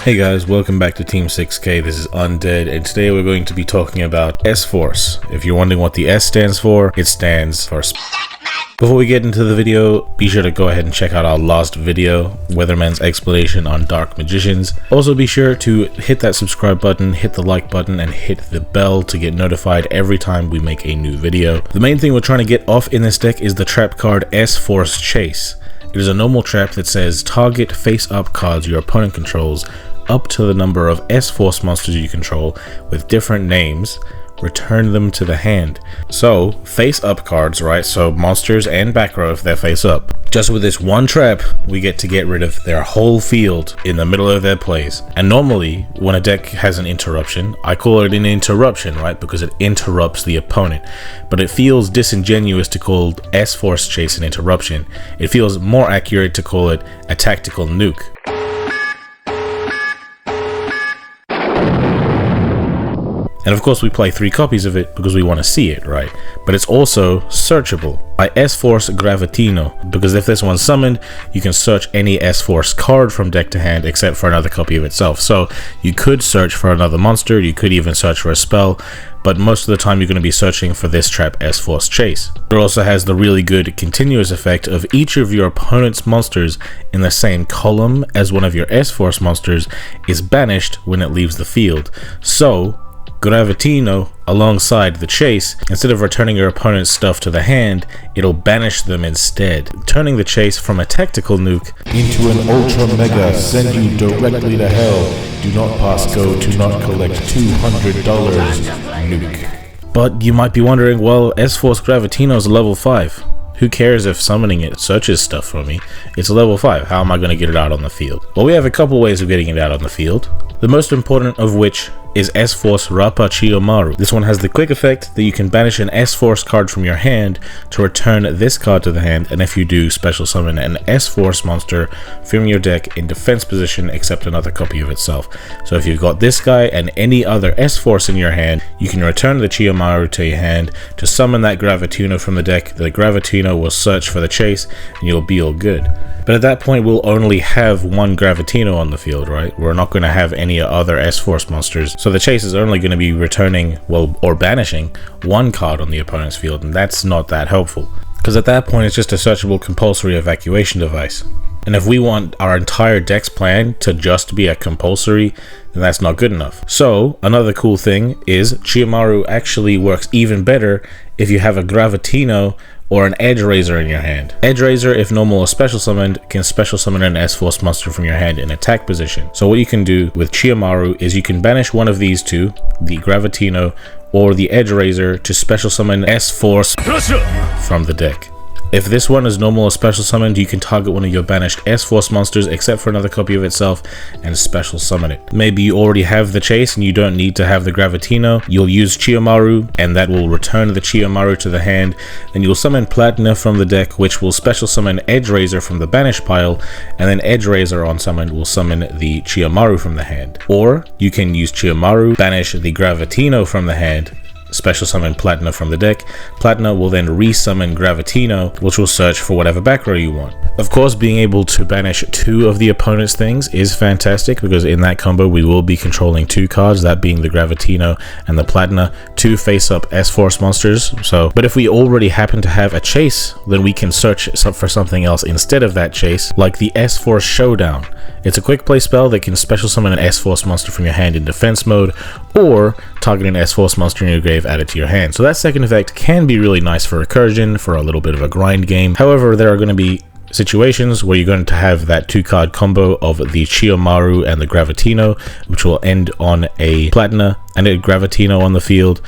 Hey guys, welcome back to Team 6K. This is Undead, and today we're going to be talking about S-Force. If you're wondering what the S stands for, it stands for Before we get into the video, be sure to go ahead and check out our last video, Weatherman's explanation on Dark Magicians. Also be sure to hit that subscribe button, hit the like button, and hit the bell to get notified every time we make a new video. The main thing we're trying to get off in this deck is the trap card S-Force Chase. It is a normal trap that says target face-up cards your opponent controls up to the number of S-Force monsters you control with different names, return them to the hand. So face-up cards, right? So monsters and back row if they're face-up. Just with this one trap, we get to get rid of their whole field in the middle of their plays. And normally, when a deck has an interruption, I call it an interruption, right? Because it interrupts the opponent. But it feels disingenuous to call S-Force Chase an interruption. It feels more accurate to call it a tactical nuke. And of course we play 3 copies of it because we want to see it, right? But it's also searchable by S-Force Gravitino, because if this one's summoned, you can search any S-Force card from deck to hand except for another copy of itself. So you could search for another monster, you could even search for a spell, but most of the time you're going to be searching for this trap S-Force Chase. It also has the really good continuous effect of each of your opponent's monsters in the same column as one of your S-Force monsters is banished when it leaves the field. So Gravitino alongside the chase, instead of returning your opponent's stuff to the hand, it'll banish them instead, turning the chase from a tactical nuke into an ultra mega send you directly to hell, do not pass go to not collect $200 nuke. But you might be wondering, well, S-Force Gravitino is a level 5. Who cares if summoning it searches stuff for me? It's a level 5, how am I going to get it out on the field? Well, we have a couple ways of getting it out on the field. The most important of which is S-Force Rapa Chiyomaru. This one has the quick effect that you can banish an S-Force card from your hand to return this card to the hand, and if you do, special summon an S-Force monster from your deck in defense position except another copy of itself. So if you've got this guy and any other S-Force in your hand, you can return the Chiyomaru to your hand to summon that Gravitino from the deck. The Gravitino will search for the chase and you'll be all good. But at that point, we'll only have one Gravitino on the field, right? We're not going to have any other S-Force monsters. So the chase is only going to be returning, well, or banishing one card on the opponent's field, and that's not that helpful. Because at that point, it's just a searchable compulsory evacuation device. And if we want our entire deck's plan to just be a compulsory, then that's not good enough. So another cool thing is Chiyomaru actually works even better if you have a Gravitino or an Edge Razor in your hand. Edge Razor, if normal or special summoned, can special summon an S-Force monster from your hand in attack position. So what you can do with Chiyomaru is you can banish one of these two, the Gravitino or the Edge Razor, to special summon S-Force from the deck. If this one is normal or special summoned, you can target one of your banished S-Force monsters except for another copy of itself and special summon it. Maybe you already have the chase and you don't need to have the Gravitino. You'll use Chiyomaru and that will return the Chiyomaru to the hand. Then you'll summon Platina from the deck, which will special summon Edge Razor from the banish pile, and then Edge Razor on summon will summon the Chiyomaru from the hand. Or you can use Chiyomaru, banish the Gravitino from the hand, special summon Platina from the deck. Platina will then resummon Gravitino, which will search for whatever back row you want. Of course, being able to banish 2 of the opponent's things is fantastic, because in that combo we will be controlling 2 cards, that being the Gravitino and the Platina, 2 face-up S-Force monsters. But if we already happen to have a chase, then we can search for something else instead of that chase, like the S-Force Showdown. It's a quick play spell that can special summon an S-Force monster from your hand in defense mode, or target an S-Force monster in your grave, add it to your hand. So that second effect can be really nice for recursion, for a little bit of a grind game. However, there are going to be situations where you're going to have that 2-card combo of the Chiyomaru and the Gravitino, which will end on a Platina and a Gravitino on the field.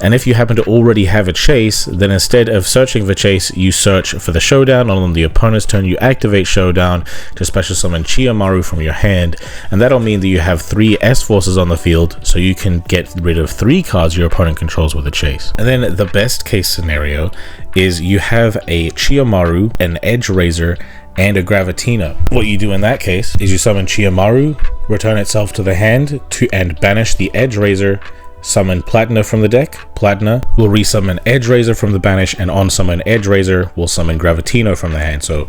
And if you happen to already have a chase, then instead of searching for chase, you search for the Showdown, and on the opponent's turn you activate Showdown to special summon Chiyomaru from your hand, and that'll mean that you have 3 S-Forces on the field, so you can get rid of 3 cards your opponent controls with a chase. And then the best case scenario is you have a Chiyomaru, an Edge Razor, and a Gravitino. What you do in that case is you summon Chiyomaru, return itself to the hand, and banish the Edge Razor, summon Platina from the deck. Platina will resummon Edge Razor from the banish, and on summon Edge Razor will summon Gravitino from the hand. So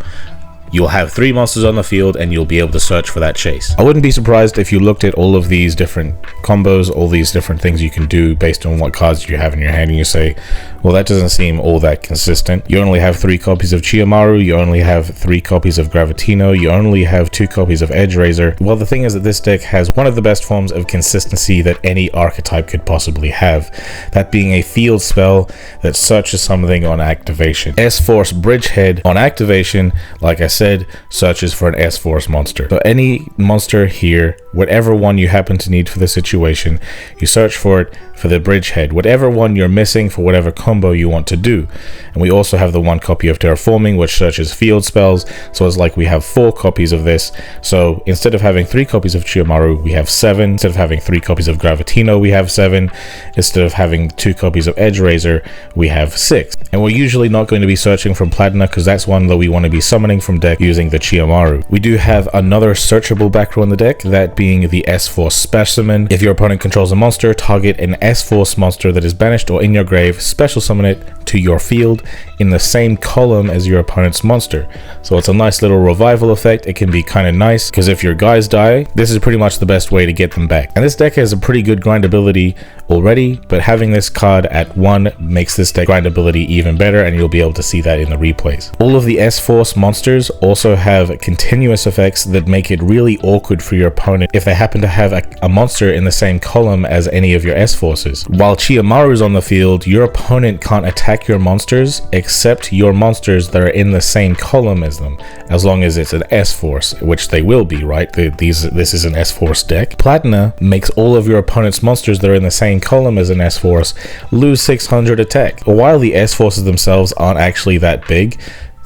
you'll have 3 monsters on the field and you'll be able to search for that chase. I wouldn't be surprised if you looked at all of these different combos, all these different things you can do based on what cards you have in your hand, and you say, well, that doesn't seem all that consistent. You only have 3 copies of Chiyomaru, you only have 3 copies of Gravitino, you only have 2 copies of Edge Razor. Well, the thing is that this deck has one of the best forms of consistency that any archetype could possibly have, that being a field spell that searches something on activation. S-Force Bridgehead on activation, like I said, searches for an S-Force monster. So any monster here, whatever one you happen to need for the situation, you search for it for the Bridgehead, whatever one you're missing for whatever combo you want to do. And we also have the 1 copy of Terraforming, which searches field spells, so it's like we have 4 copies of this. So instead of having 3 copies of Chiyomaru, we have 7. Instead of having 3 copies of Gravitino, we have 7. Instead of having 2 copies of Edge Razor, we have 6. And we're usually not going to be searching from Platina because that's one that we want to be summoning from deck using the Chiyomaru. We do have another searchable back row in the deck, that being the S-Force Specimen. If your opponent controls a monster, target an S-Force monster that is banished or in your grave, special summon it to your field in the same column as your opponent's monster. So it's a nice little revival effect. It can be kind of nice because if your guys die, this is pretty much the best way to get them back. And this deck has a pretty good grindability already, but having this card at 1 makes this deck grindability even better, and you'll be able to see that in the replays. All of the S-Force monsters also have continuous effects that make it really awkward for your opponent if they happen to have a monster in the same column as any of your S-Forces. While Chiyomaru's on the field, your opponent can't attack your monsters except your monsters that are in the same column as them, as long as it's an S-Force, which they will be, right? This is an S-Force deck. Platina makes all of your opponent's monsters that are in the same column as an S-Force lose 600 attack. While the S-Forces themselves aren't actually that big,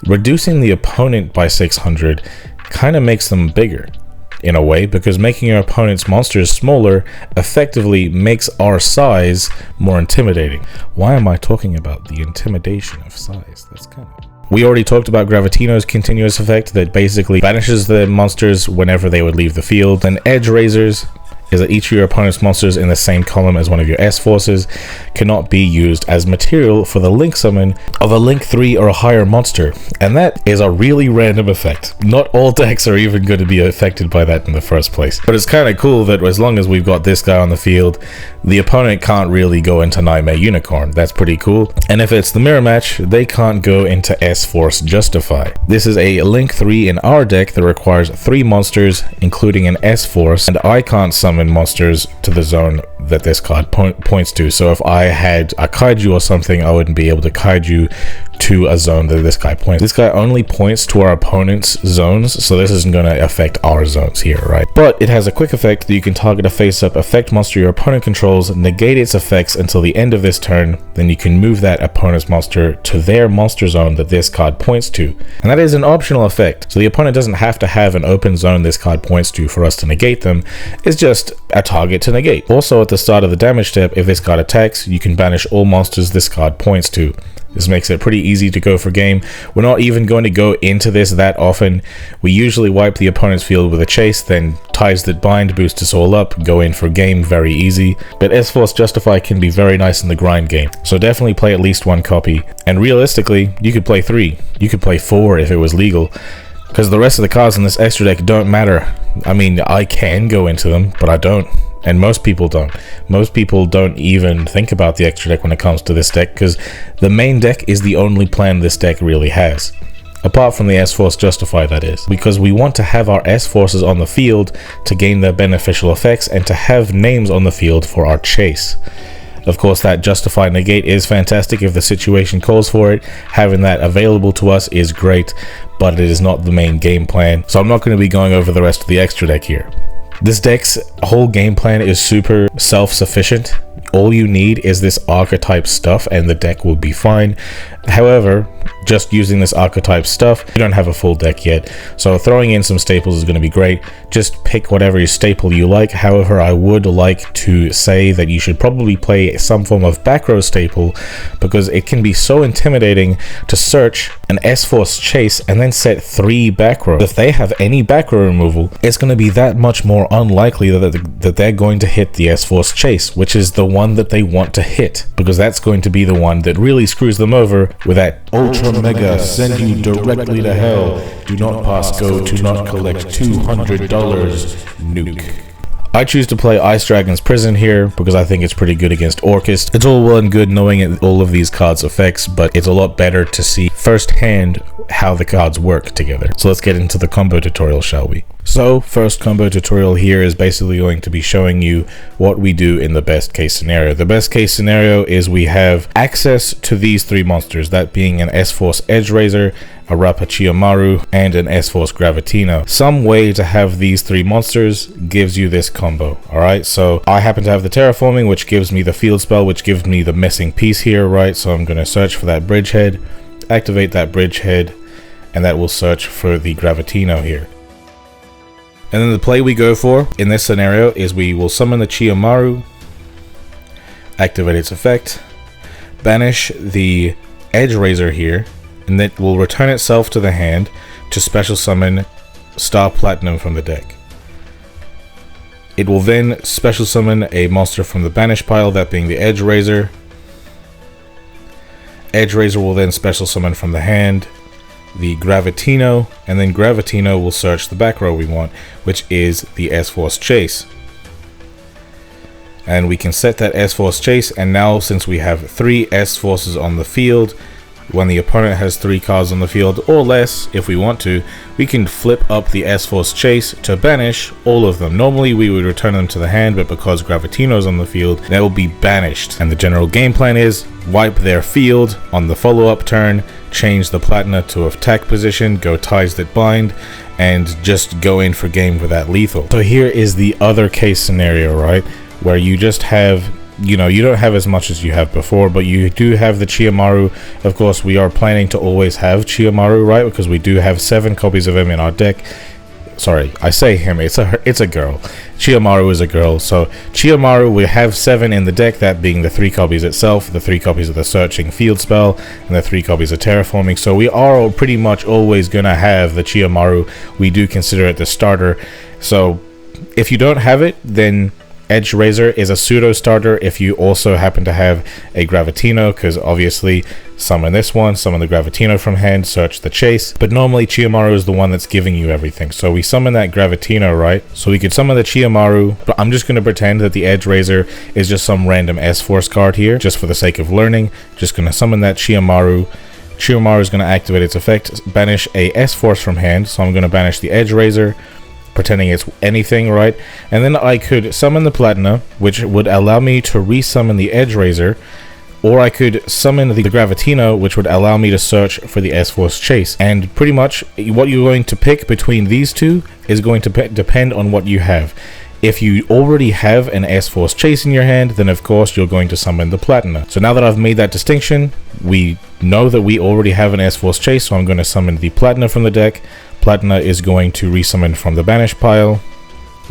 reducing the opponent by 600 kind of makes them bigger in a way, because making your opponent's monsters smaller effectively makes our size more intimidating. Why am I talking about the intimidation of size? That's kind of... We already talked about Gravitino's continuous effect that basically banishes the monsters whenever they would leave the field. And Edge Razors is that each of your opponent's monsters in the same column as one of your S-Forces cannot be used as material for the link summon of a link 3 or a higher monster, and that is a really random effect. Not all decks are even going to be affected by that in the first place, but it's kind of cool that as long as we've got this guy on the field, the opponent can't really go into Nightmare Unicorn. That's pretty cool. And if it's the mirror match, they can't go into S-Force Justify. This is a link 3 in our deck that requires 3 monsters including an S-Force, and I can't summon monsters to the zone that this card points to. So if I had a kaiju or something, I wouldn't be able to kaiju to a zone that this guy points. This guy only points to our opponent's zones, so this isn't going to affect our zones here, right? But it has a quick effect that you can target a face-up effect monster your opponent controls, negate its effects until the end of this turn, then you can move that opponent's monster to their monster zone that this card points to. And that is an optional effect, so the opponent doesn't have to have an open zone this card points to for us to negate them. It's just a target to negate. Also, at the start of the damage step, if this card attacks, you can banish all monsters this card points to. This makes it pretty easy to go for game. We're not even going to go into this that often. We usually wipe the opponent's field with a chase, then ties that bind boost us all up, go in for game, very easy. But S-Force Justify can be very nice in the grind game, so definitely play at least 1 copy. And realistically, you could play 3. You could play 4 if it was legal, because the rest of the cards in this extra deck don't matter. I mean, I can go into them, but I don't. And most people don't. Most people don't even think about the extra deck when it comes to this deck, because the main deck is the only plan this deck really has. Apart from the S-Force Justify, that is. Because we want to have our S-Forces on the field to gain their beneficial effects and to have names on the field for our chase. Of course, that Justify Negate is fantastic if the situation calls for it. Having that available to us is great, but it is not the main game plan. So I'm not going to be going over the rest of the extra deck here. This deck's whole game plan is super self-sufficient. All you need is this archetype stuff and the deck will be fine. However, just using this archetype stuff, you don't have a full deck yet, so throwing in some staples is going to be great. Just pick whatever staple you like. However, I would like to say that you should probably play some form of back row staple, because it can be so intimidating to search an S-Force chase and then set 3 back row. If they have any back row removal, it's going to be that much more unlikely that they're going to hit the S-Force chase, which is the one that they want to hit, because that's going to be the one that really screws them over with that Ultra Mega send you directly to hell. Do not pass go to not collect $200 nuke. I choose to play Ice Dragon's Prison here because I think it's pretty good against Orchist. It's all well and good knowing all of these cards' effects, but it's a lot better to see firsthand how the cards work together. So let's get into the combo tutorial, shall we? So first combo tutorial here is basically going to be showing you what we do in the best case scenario. The best case scenario is we have access to these 3 monsters, that being an S-Force Edge Razor, a Rappa Chiyomaru, and an S-Force Gravitino. Some way to have these 3 monsters gives you this combo. Alright, so I happen to have the Terraforming, which gives me the Field Spell, which gives me the missing piece here, right? So I'm going to search for that Bridgehead, activate that Bridgehead, and that will search for the Gravitino here. And then the play we go for in this scenario is we will summon the Chiyomaru, activate its effect, banish the Edge Razor here, and that will return itself to the hand to special summon Star Platinum from the deck. It will then special summon a monster from the banish pile, that being the Edge Razor. Edge Razor will then special summon from the hand the Gravitino, and then Gravitino will search the back row we want, which is the S-Force Chase. And we can set that S-Force Chase, and now since we have 3 S-Forces on the field, when the opponent has 3 cards on the field or less, if we want to, we can flip up the S-Force Chase to banish all of them. Normally we would return them to the hand, but because Gravitino's on the field, they will be banished. And the general game plan is wipe their field on the follow-up turn, change the Platina to attack position, go Ties That Bind, and just go in for game with that lethal. So here is the other case scenario, right, where you just have, you know, you don't have as much as you have before, but you do have the Chiyomaru. Of course, we are planning to always have Chiyomaru, right, because we do have 7 copies of him in our deck. Sorry, I say him, it's a girl. Chiyomaru is a girl, so Chiyomaru, we have 7 in the deck, that being the 3 copies itself, the 3 copies of the Searching Field Spell, and the 3 copies of Terraforming. So we are pretty much always gonna have the Chiyomaru. We do consider it the starter. So if you don't have it, then Edge Razor is a pseudo starter if you also happen to have a Gravitino, because obviously summon this one, summon the Gravitino from hand, search the chase. But normally Chiyomaru is the one that's giving you everything. So we summon that Gravitino, right? So we could summon the Chiyomaru, but I'm just going to pretend that the Edge Razor is just some random S-Force card here, just for the sake of learning. Just going to summon that Chiyomaru. Chiyomaru is going to activate its effect, banish a S-Force from hand. So I'm going to banish the Edge Razor, pretending it's anything, right? And then I could summon the Platina, which would allow me to resummon the Edge Razor, or I could summon the Gravitino, which would allow me to search for the S-Force Chase. And pretty much what you're going to pick between these two is going to depend on what you have. If you already have an S-Force Chase in your hand, then of course you're going to summon the Platina. So now that I've made that distinction, we know that we already have an S-Force Chase, so I'm going to summon the Platina from the deck. Platina is going to resummon from the banish pile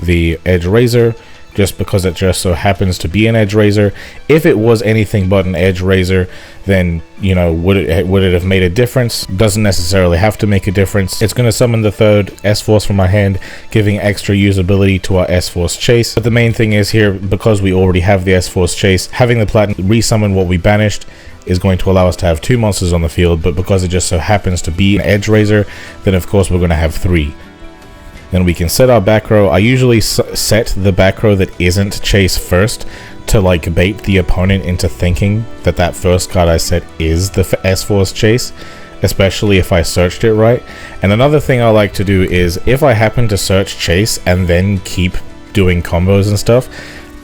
the Edge Razor, just because it just so happens to be an Edge Razor. If it was anything but an Edge Razor, then, you know, would it have made a difference? Doesn't necessarily have to make a difference. It's going to summon the 3rd S-Force from my hand, giving extra usability to our S-Force Chase. But the main thing is here, because we already have the S-Force Chase, having the Platina resummon what we banished is going to allow us to have 2 monsters on the field, but because it just so happens to be an Edge Razor, then of course we're going to have 3. Then we can set our back row. I usually set the back row that isn't Chase first to like bait the opponent into thinking that that first card I set is the S-Force Chase, especially if I searched it right. And another thing I like to do is if I happen to search Chase and then keep doing combos and stuff,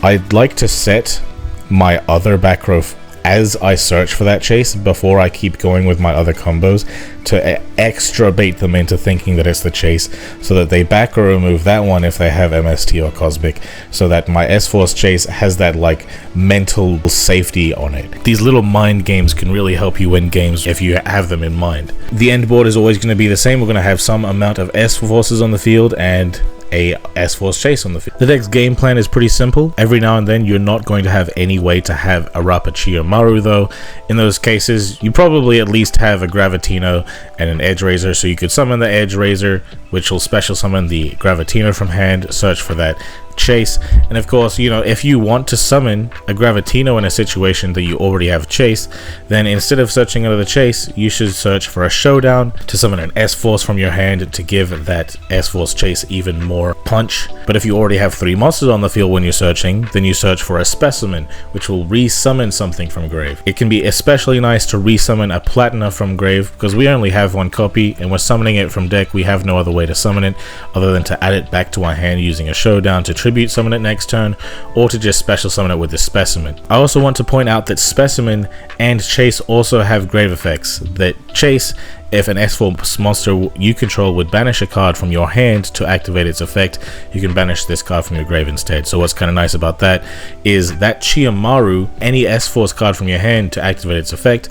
I'd like to set my other back row as I search for that chase before I keep going with my other combos to extra bait them into thinking that it's the chase, so that they back or remove that one if they have MST or Cosmic, so that my S-Force Chase has that like mental safety on it. These little mind games can really help you win games if you have them in mind. The end board is always going to be the same. We're going to have some amount of S-Forces on the field and a S-Force Chase on the field. The deck's game plan is pretty simple. Every now and then you're not going to have any way to have a Rappa Chiyomaru though. In those cases, you probably at least have a Gravitino and an Edge Razor, so you could summon the Edge Razor, which will special summon the Gravitino from hand, search for that Chase, and of course, you know, if you want to summon a Gravitino in a situation that you already have Chase, then instead of searching under the Chase, you should search for a Showdown to summon an S-Force from your hand to give that S-Force Chase even more punch. But if you already have 3 monsters on the field when you're searching, then you search for a Specimen, which will resummon something from grave. It can be especially nice to resummon a Platina from grave, because we only have 1 copy, and we're summoning it from deck. We have no other way to summon it other than to add it back to our hand using a Showdown to tribute summon it next turn, or to just special summon it with the Specimen. I also want to point out that Specimen and Chase also have grave effects. That Chase, if an S-Force monster you control would banish a card from your hand to activate its effect, you can banish this card from your grave instead. So what's kind of nice about that is that Chiyomaru, any S-Force card from your hand to activate its effect,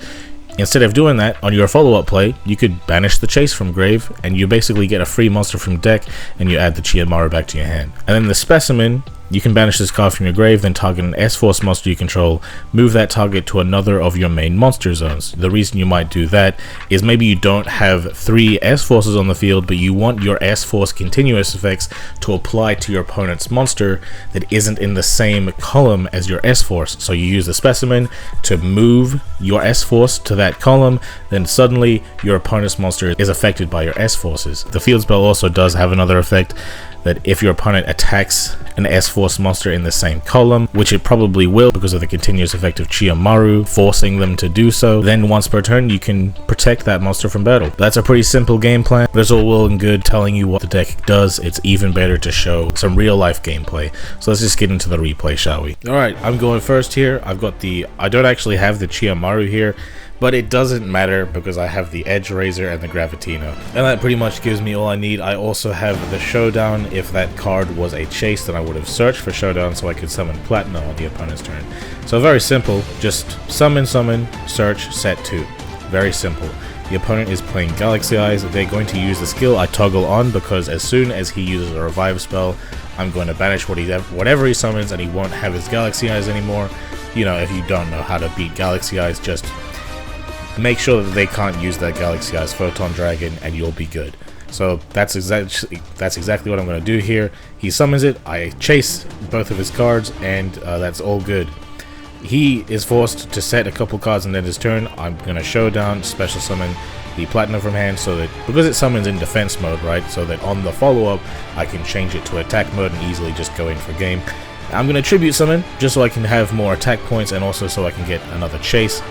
instead of doing that, on your follow-up play, you could banish the Chase from grave, and you basically get a free monster from deck, and you add the Chiyomaru back to your hand. And then the Specimen, you can banish this card from your grave, then target an S-Force monster you control, move that target to another of your main monster zones. The reason you might do that is maybe you don't have 3 S-Forces on the field, but you want your S-Force continuous effects to apply to your opponent's monster that isn't in the same column as your S-Force. So you use the Specimen to move your S-Force to that column, then suddenly your opponent's monster is affected by your S-Forces. The field spell also does have another effect, that if your opponent attacks an S-Force monster in the same column, which it probably will because of the continuous effect of Chiyomaru forcing them to do so, then once per turn you can protect that monster from battle. That's a pretty simple game plan. That's all well and good telling you what the deck does. It's even better to show some real life gameplay. So let's just get into the replay, shall we? Alright, I'm going first here. I don't actually have the Chiyomaru here, but it doesn't matter because I have the Edge Razor and the Gravitino, and that pretty much gives me all I need. I also have the Showdown. If that card was a Chase, then I would have searched for Showdown so I could summon Platina on the opponent's turn. So very simple, just summon, search, set 2. Very simple. The opponent is playing Galaxy Eyes. They're going to use the skill I toggle on, because as soon as he uses a revive spell, I'm going to banish whatever he summons, and he won't have his Galaxy Eyes anymore. You know, if you don't know how to beat Galaxy Eyes, just make sure that they can't use that Galaxy Eyes Photon Dragon, and you'll be good. So that's exactly what I'm going to do here. He summons it, I chase both of his cards, and that's all good. He is forced to set a couple cards and then his turn. I'm going to Showdown, special summon the Platinum from hand, so that because it summons in defense mode, right, so that on the follow-up I can change it to attack mode and easily just go in for game. I'm going to tribute summon just so I can have more attack points, and also so I can get another chase.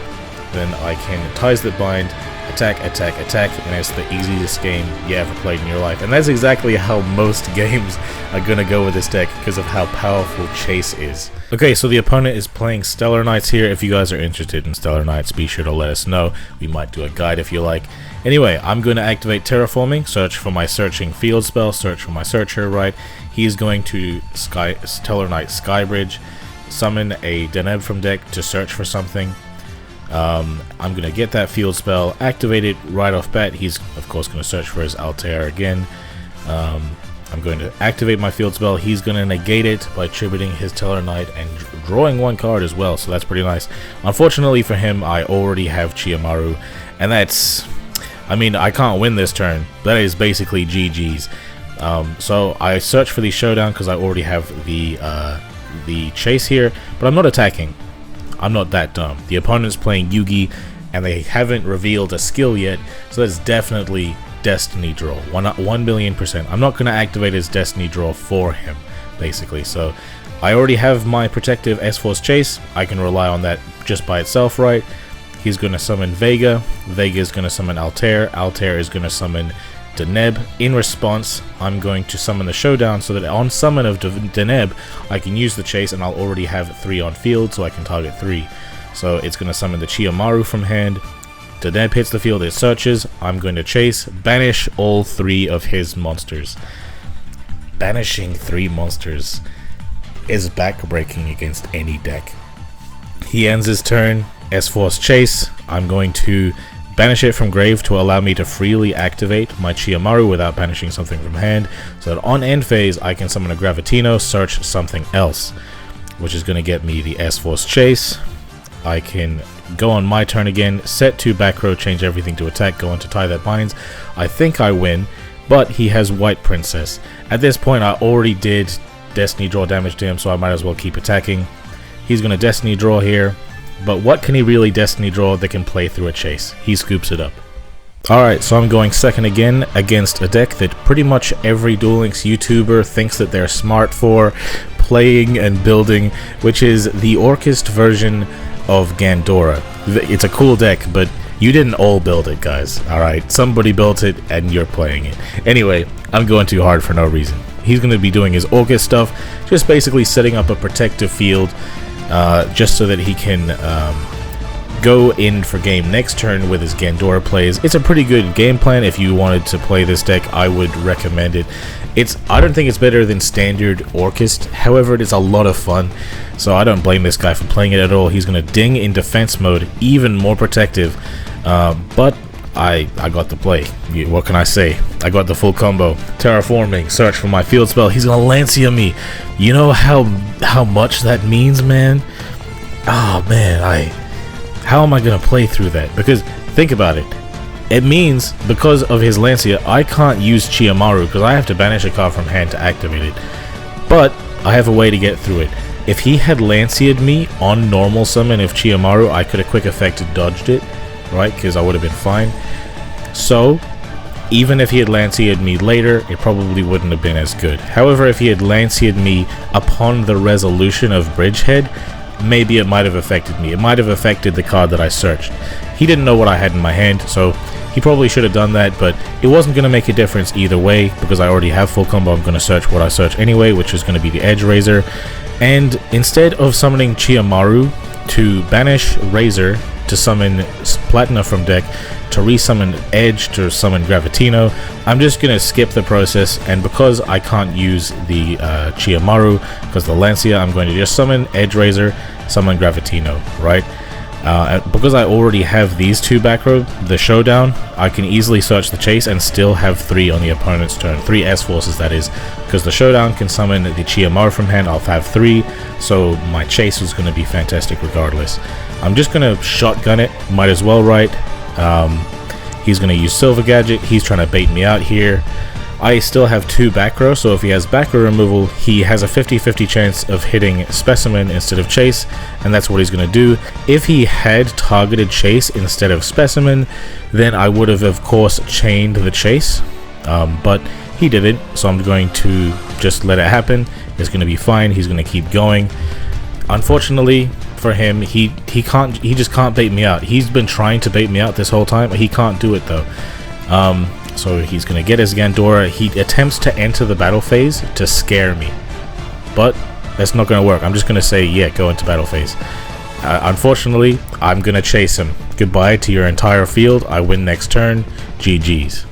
Then I can Ties That Bind, attack, and it's the easiest game you ever played in your life. And that's exactly how most games are gonna go with this deck, because of how powerful Chase is. Okay, so the opponent is playing Satellarknights here. If you guys are interested in Satellarknights, be sure to let us know. We might do a guide if you like. Anyway, I'm going to activate Terraforming, search for my searching field spell, search for my searcher, right? He's going to Satellarknight Skybridge, summon a Deneb from deck to search for something. I'm going to get that field spell, activate it right off bat. He's of course going to search for his Altair again. I'm going to activate my field spell. He's going to negate it by tributing his Tellarknight and drawing 1 card as well, so that's pretty nice. Unfortunately for him, I already have Chiyomaru, and that's, I mean, I can't win this turn. That is basically GG's. So I search for the Showdown because I already have the chase here, but I'm not attacking. I'm not that dumb. The opponent's playing Yugi, and they haven't revealed a skill yet, so that's definitely Destiny Draw. 1,000,000%. I'm not going to activate his Destiny Draw for him, basically. So I already have my protective S-Force Chase. I can rely on that just by itself, right? He's going to summon Vega. Vega is going to summon Altair. Altair is going to summon Deneb. In response, I'm going to summon the Showdown so that on summon of Deneb, I can use the Chase, and I'll already have 3 on field, so I can target 3. So it's going to summon the Chiyomaru from hand. Deneb hits the field, it searches. I'm going to chase, banish all 3 of his monsters. Banishing 3 monsters is backbreaking against any deck. He ends his turn, S-Force Chase. I'm going to banish it from grave to allow me to freely activate my Chiyomaru without banishing something from hand, so that on end phase I can summon a Gravitino, search something else, which is going to get me the S-Force Chase. I can go on my turn again, set 2 back row, change everything to attack, go into Tie That Binds. I think I win, but he has White Princess. At this point I already did Destiny Draw damage to him, so I might as well keep attacking. He's going to Destiny Draw here, but what can he really Destiny Draw that can play through a Chase? He scoops it up. Alright, so I'm going second again against a deck that pretty much every Duel Links YouTuber thinks that they're smart for playing and building, which is the Orchest version of Gandora. It's a cool deck, but you didn't all build it, guys. Alright, somebody built it and you're playing it. Anyway, I'm going too hard for no reason. He's going to be doing his Orchest stuff, just basically setting up a protective field, just so that he can go in for game next turn with his Gandora plays. It's a pretty good game plan. If you wanted to play this deck, I would recommend it. I don't think it's better than standard Orchest, however it is a lot of fun, so I don't blame this guy for playing it at all. He's going to ding in defense mode, even more protective, but I got the play. What can I say? I got the full combo. Terraforming, search for my field spell. He's gonna Lancia me. You know how much that means, man? Oh man, how am I gonna play through that? Because think about it. It means because of his Lancia, I can't use Chiyomaru because I have to banish a card from hand to activate it. But I have a way to get through it. If he had Lancia'd me on normal summon of Chiyomaru, I could have quick effect dodged it, right? Because I would have been fine. So even if he had Lancia'd me later, it probably wouldn't have been as good. However, if he had Lancia'd me upon the resolution of Bridgehead, maybe it might have affected me. It might have affected the card that I searched. He didn't know what I had in my hand, so he probably should have done that, but it wasn't going to make a difference either way because I already have full combo. I'm going to search what I search anyway, which is going to be the Edge Razor. And instead of summoning Chiyomaru to banish Razor to summon Platina from deck, to resummon Edge to summon Gravitino, I'm just going to skip the process, and because I can't use the Chiyomaru because the Lancia, I'm going to just summon Edge Razor, summon Gravitino, right? Because I already have these 2 back row, the Showdown, I can easily search the Chase and still have 3 on the opponent's turn. 3 S-Forces, that is, because the Showdown can summon the Chiyomaru from hand. I'll have 3, so my Chase was going to be fantastic regardless. I'm just going to shotgun it, might as well, right? He's going to use Silver Gadget. He's trying to bait me out here. I still have 2 back row, so if he has back row removal, he has a 50-50 chance of hitting Specimen instead of Chase, and that's what he's going to do. If he had targeted Chase instead of Specimen, then I would have, of course, chained the Chase, but he didn't, so I'm going to just let it happen. It's going to be fine. He's going to keep going. Unfortunately for him, he just can't bait me out. He's been trying to bait me out this whole time, but he can't do it though. So he's going to get his Gandora. He attempts to enter the battle phase to scare me, but that's not going to work. I'm just going to say, yeah, go into battle phase. Unfortunately, I'm going to chase him. Goodbye to your entire field. I win next turn. GG's.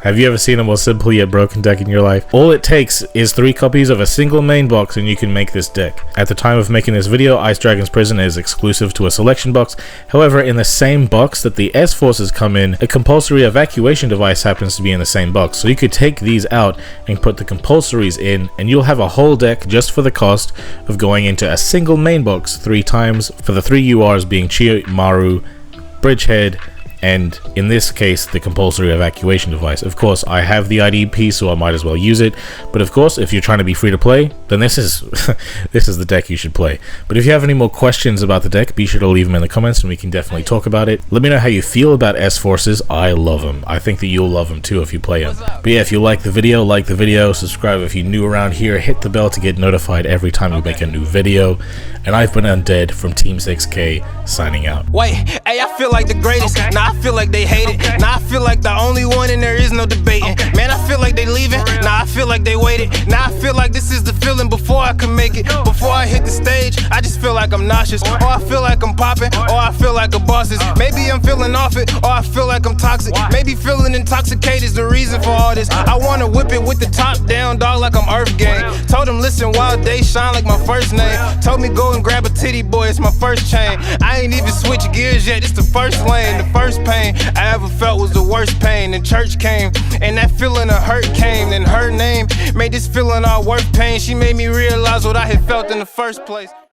Have you ever seen a more simple yet broken deck in your life? All it takes is 3 copies of a single main box and you can make this deck. At the time of making this video, Ice Dragon's Prison is exclusive to a selection box. However, in the same box that the S-Forces come in, a compulsory evacuation device happens to be in the same box. So you could take these out and put the compulsories in, and you'll have a whole deck just for the cost of going into a single main box 3 times for the 3 URs being Chiyomaru, Bridgehead, and in this case the compulsory evacuation device. Of course, I have the IDP, so I might as well use it, but of course if you're trying to be free to play, then this is this is the deck you should play. But if you have any more questions about the deck, be sure to leave them in the comments and we can definitely talk about it. Let me know how you feel about S-Forces. I love them. I think that you'll love them too if you play them. But yeah, if you like the video, subscribe if you're new around here, hit the bell to get notified every time we make a new video. And I've been Undead from Team 6K, signing out. Wait, hey, I feel like the greatest. Now I feel like they hate it. Now I feel like the only one and there is no debating. Man, I feel like they leaving, now I feel like they waited. Now I feel like this is the feeling before I can make it. Before I hit the stage, I just feel like I'm nauseous, or I feel like I'm popping, or I feel like a boss is. Maybe I'm feeling off it, or I feel like I'm toxic. Maybe feeling intoxicated is the reason for all this. I wanna whip it with the top down, dog, like I'm Earth Gang. Told him, listen, Wild Day shine like my first name. Told me go and grab a titty boy, it's my first chain. I ain't even switch gears yet, it's the first lane. The first pain I ever felt was the worst pain. Then church came, and that feeling of hurt came. Then her name made this feeling all worth pain. She made me realize what I had felt in the first place.